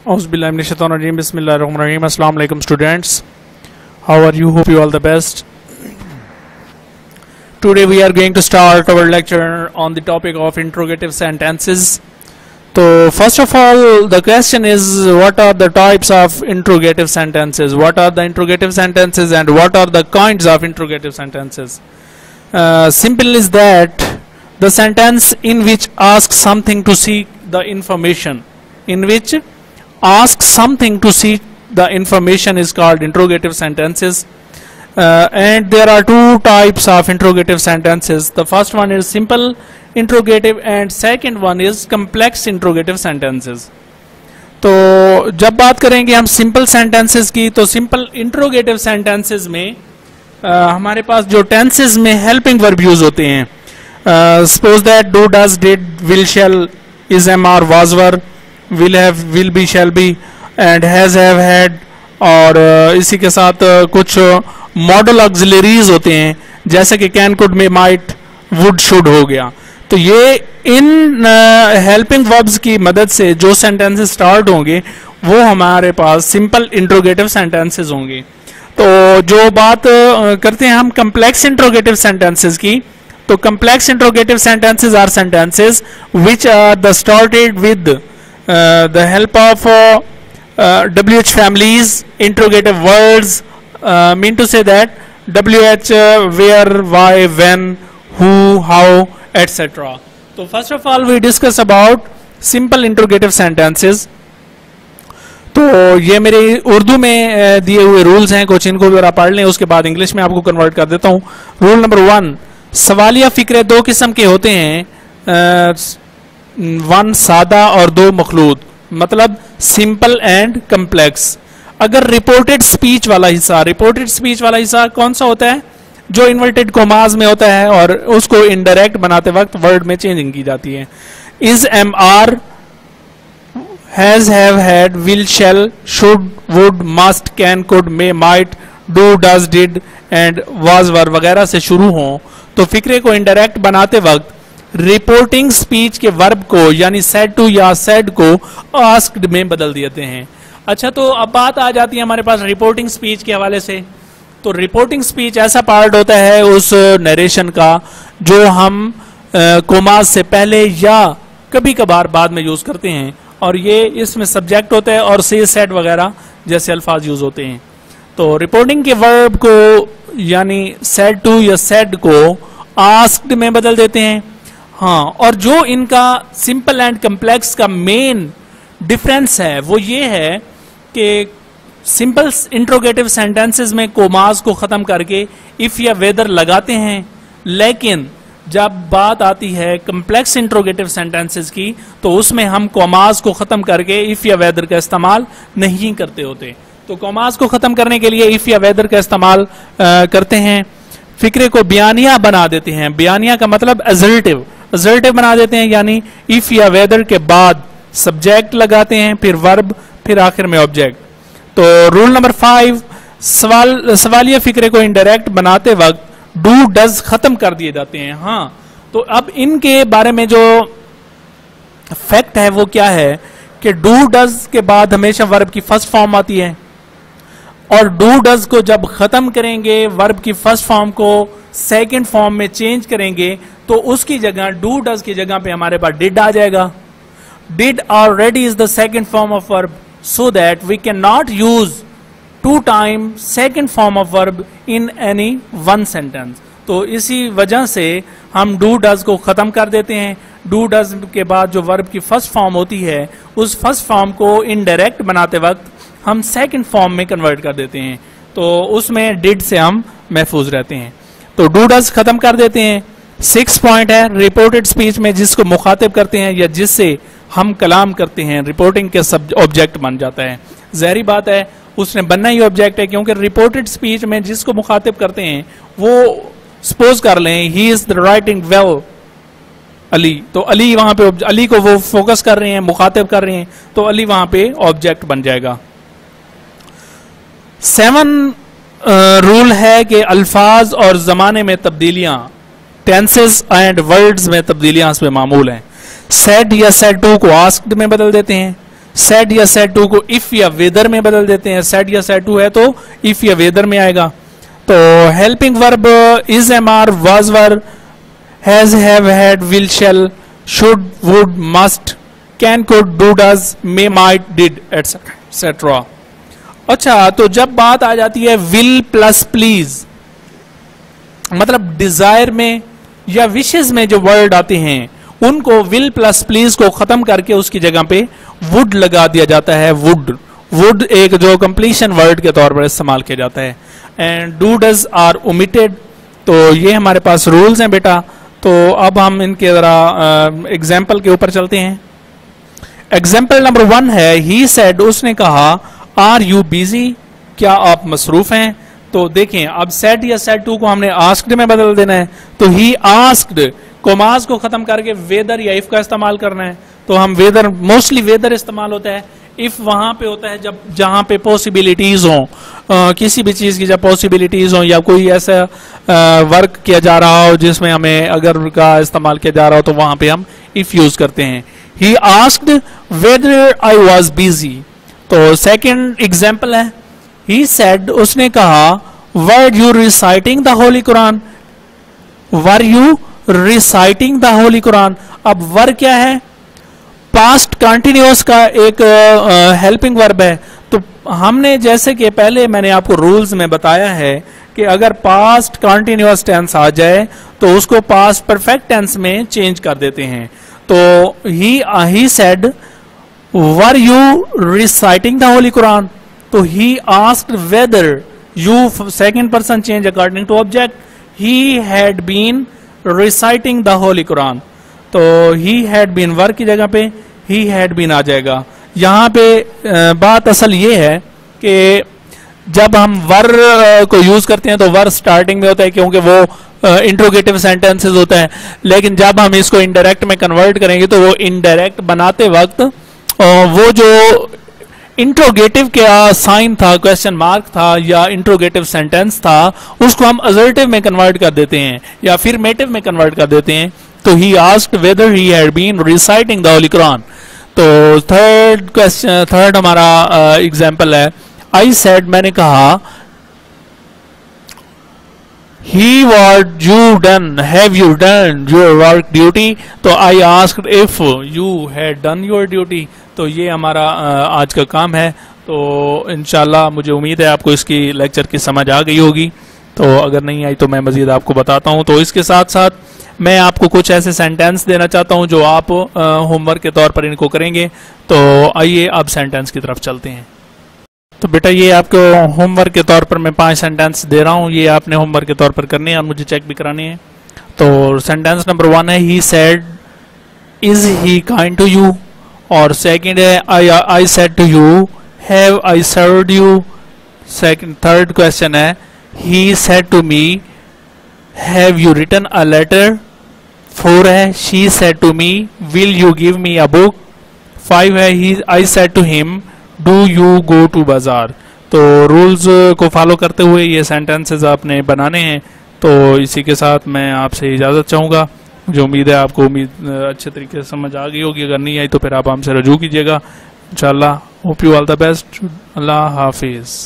Auzubillahiminash-shaytanir-rajim. Bismillahir-rahmanir-rahim. Assalamu alaikum students. How are you? Hope you all the best. Today we are going to start our lecture on the topic of interrogative sentences. So first of all, the question is, what are the types of interrogative sentences? What are the interrogative sentences and what are the kinds of interrogative sentences? Simple is that the sentence in which asks something to seek the information, the information is called interrogative sentences. And there are two types of interrogative sentences. The first one is simple interrogative and second one is complex interrogative sentences. तो जब बात करेंगे हम simple sentences की, तो simple interrogative sentences में हमारे पास जो टेंसेस में हेल्पिंग वर्ब यूज होते हैं, suppose that do, does, did, will, shall, is, am, are, was, were, will have, will be, shall be and has, have, had, और इसी के साथ कुछ मॉडल ऑक्सिलरीज होते हैं जैसे कि can, could, may, might, would, should हो गया. तो ये इन हेल्पिंग वर्ब्स की मदद से जो सेंटेंसेस स्टार्ट होंगे वो हमारे पास सिंपल इंट्रोगेटिव सेंटेंसेस होंगे. तो जो बात करते हैं हम कम्प्लेक्स इंट्रोगेटिव सेंटेंसेस की, तो complex interrogative sentences are sentences which are the started with the help of WH families, interrogative words, mean to say that WH, where, why, when, who, how, etc. So first of all we discuss about simple interrogative sentences. तो ये मेरे उर्दू में दिए हुए rules हैं, कुछ इनको जरा पढ़ लें, उसके बाद इंग्लिश में आपको कन्वर्ट कर देता हूँ. रूल नंबर 1, सवालिया फिक्रे दो किस्म के होते हैं, 1 सादा और 2 मखलूत, मतलब सिंपल एंड कम्प्लेक्स. अगर रिपोर्टेड स्पीच वाला हिस्सा कौन सा होता है? जो इन्वर्टेड कोमास में होता है और उसको इनडायरेक्ट बनाते वक्त वर्ड में चेंजिंग की जाती है. Is, am, are, has, have, had, will, shall, should, would, must, can, could, may, might, do, does, did and was, were वगैरह से शुरू हों, तो फिक्रे को इनडायरेक्ट बनाते वक्त रिपोर्टिंग स्पीच के वर्ब को यानी सेड टू या सेड को आस्क्ड में बदल देते हैं. अच्छा, तो अब बात आ जाती है हमारे पास रिपोर्टिंग स्पीच के हवाले से. तो रिपोर्टिंग स्पीच ऐसा पार्ट होता है उस नरेशन का जो हम कोमास से पहले या कभी कभार बाद में यूज करते हैं, और ये इसमें सब्जेक्ट होता है और से, सेड वगैरह जैसे अल्फाज यूज होते हैं. तो रिपोर्टिंग के वर्ब को यानी सेड टू या सेड को आस्क्ड में बदल देते हैं. हाँ, और जो इनका सिंपल एंड कम्प्लेक्स का मेन डिफरेंस है वो ये है कि सिंपल इंट्रोगेटिव सेंटेंसेस में कोमास को खत्म करके इफ या वेदर लगाते हैं, लेकिन जब बात आती है कम्प्लेक्स इंट्रोगेटिव सेंटेंसेस की तो उसमें हम कोमास को खत्म करके इफ या वेदर का इस्तेमाल नहीं करते होते. तो कोमास को खत्म करने के लिए इफ या वेदर का इस्तेमाल करते हैं. फिक्रे को बयानिया बना देते हैं. बयानिया का मतलब असर्टिव बना देते हैं, यानी इफ या वेदर के बाद सब्जेक्ट लगाते हैं, फिर वर्ब, फिर आखिर में ऑब्जेक्ट. तो रूल नंबर 5, सवालिया फिक्रे को इनडायरेक्ट बनाते वक्त डू, डज खत्म कर दिए जाते हैं. हाँ, तो अब इनके बारे में जो फैक्ट है वो क्या है कि डू, डज के बाद हमेशा वर्ब की फर्स्ट फॉर्म आती है, और डू, डज को जब खत्म करेंगे, वर्ब की फर्स्ट फॉर्म को सेकेंड फॉर्म में चेंज करेंगे, तो उसकी जगह डू, डज की जगह पे हमारे पास डिड आ जाएगा. Did already is the second form of verb, so that we cannot use 2 times second form of verb in any one sentence. तो इसी वजह से हम do does को खत्म कर देते हैं. do does के बाद जो वर्ब की फर्स्ट फॉर्म होती है उस फर्स्ट फॉर्म को इनडायरेक्ट बनाते वक्त हम सेकंड फॉर्म में कन्वर्ट कर देते हैं, तो उसमें did से हम महफूज रहते हैं. तो do does खत्म कर देते हैं. 6 पॉइंट है रिपोर्टेड स्पीच में जिसको मुखातिब करते हैं या जिससे हम कलाम करते हैं, रिपोर्टिंग के सब ऑब्जेक्ट बन जाता है. ज़ाहिर बात है उसने बनना ही ऑब्जेक्ट है, क्योंकि रिपोर्टेड स्पीच में जिसको मुखातिब करते हैं वो सपोज कर लें he is the writing well Ali, तो अली वहां पे अली को वो फोकस कर रहे हैं, मुखातिब कर रहे हैं, तो अली वहां पे ऑब्जेक्ट बन जाएगा. 7 रूल है कि अल्फाज और जमाने में तब्दीलियां, टेंसेस एंड वर्ड्स में तब्दीलियां इसमें मामूल हैं. सेड या सेड टू को आस्क्ड में बदल देते हैं. सेड या सेड टू को इफ या वेदर में बदल देते हैं। सेड या सेड टू है तो इफ या वेदर में आएगा। तो helping verb is, am are, was were, has, have, had, will, shall, should, would, must, can, could, do, does, may, might, did, etcetera. अच्छा, तो जब बात आ जाती है विल प्लस प्लीज, मतलब डिजायर में या विशेष में जो वर्ड आते हैं उनको विल प्लस प्लीज को खत्म करके उसकी जगह पे वुड लगा दिया जाता है। वुड, वुड एक जो कंप्लीशन वर्ड के तौर पर इस्तेमाल किया जाता है। And do, does are omitted. तो ये हमारे पास रूल्स हैं बेटा। तो अब हम इनके जरा एग्जाम्पल के ऊपर चलते हैं। एग्जाम्पल नंबर 1 है, ही सेड, उसने कहा, आर यू बिजी, क्या आप मसरूफ हैं। तो देखें, अब सेड या सेड टू को हमने आस्क्ड में बदल देना है। तो ही आस्क्ड, कोमास को खत्म करके वेदर या इफ का इस्तेमाल करना है। तो हम वेदर, मोस्टली वेदर इस्तेमाल होता है। इफ वहां पे होता है जब जहां पे पॉसिबिलिटीज हो, किसी भी चीज की जब पॉसिबिलिटीज हो या कोई ऐसा वर्क किया जा रहा हो जिसमें हमें अगर का इस्तेमाल किया जा रहा हो तो वहां पे हम इफ यूज करते हैं। ही asked whether I was busy. तो सेकेंड एग्जाम्पल है, ही सेड, उसने कहा, वर you reciting the holy Quran, were you reciting the holy Quran. अब वर क्या है, पास्ट कंटिन्यूअस का एक हेल्पिंग वर्ब है। तो हमने जैसे कि पहले मैंने आपको रूल्स में बताया है कि अगर पास्ट कंटिन्यूअस टेंस आ जाए तो उसको पास्ट परफेक्ट टेंस में चेंज कर देते हैं। तो he said, were you reciting the holy Quran. तो he asked whether, you second person change according to object, he had been reciting the holy Quran. तो ही हैड बीन वर्क की जगह पे ही हैड बीन आ जाएगा। यहां पे बात असल ये है कि जब हम वर को यूज करते हैं तो वर स्टार्टिंग में होता है क्योंकि वो इंट्रोगेटिव सेंटेंसेस होता है। लेकिन जब हम इसको इनडायरेक्ट में कन्वर्ट करेंगे तो वो इनडायरेक्ट बनाते वक्त वो जो इंट्रोगेटिव का साइन था, क्वेश्चन मार्क था या इंट्रोगेटिव सेंटेंस था, उसको हम असर्टिव में कन्वर्ट कर देते हैं या अफर्मेटिव में कन्वर्ट कर देते हैं। तो he asked whether he had been reciting the holy Quran. तो थर्ड हमारा एग्जाम्पल है, आई सेड, मैंने कहा, he what you done, have you done your work duty. तो I asked if you had done your duty. तो ये हमारा आज का काम है। तो इंशाल्लाह मुझे उम्मीद है आपको इसकी लेक्चर की समझ आ गई होगी। तो अगर नहीं आई तो मैं मजीद आपको बताता हूँ। तो इसके साथ साथ मैं आपको कुछ ऐसे सेंटेंस देना चाहता हूँ जो आप होमवर्क के तौर पर इनको करेंगे। तो आइए अब सेंटेंस की तरफ चलते हैं। तो बेटा ये आपको होमवर्क के तौर पर मैं 5 सेंटेंस दे रहा हूँ, ये आपने होमवर्क के तौर पर करने हैं और मुझे चेक भी कराने हैं। तो सेंटेंस नंबर 1 है, he said, is he kind to you. और सेकंड है, I said to you, have I served you. Third question है, he said to me, have you written a letter. 4 है, she said to me, will you give me a book. 5 है, I said to him, do you go to bazaar. तो rules को follow करते हुए ये sentences आपने बनाने हैं। तो इसी के साथ मैं आपसे इजाज़त चाहूँगा। मुझे उम्मीद है आपको अच्छे तरीके से समझ आ गई होगी। अगर नहीं आई तो फिर आप हमसे रजू कीजिएगा। इंशाल्लाह, hope you all the best. अल्लाह हाफिज़।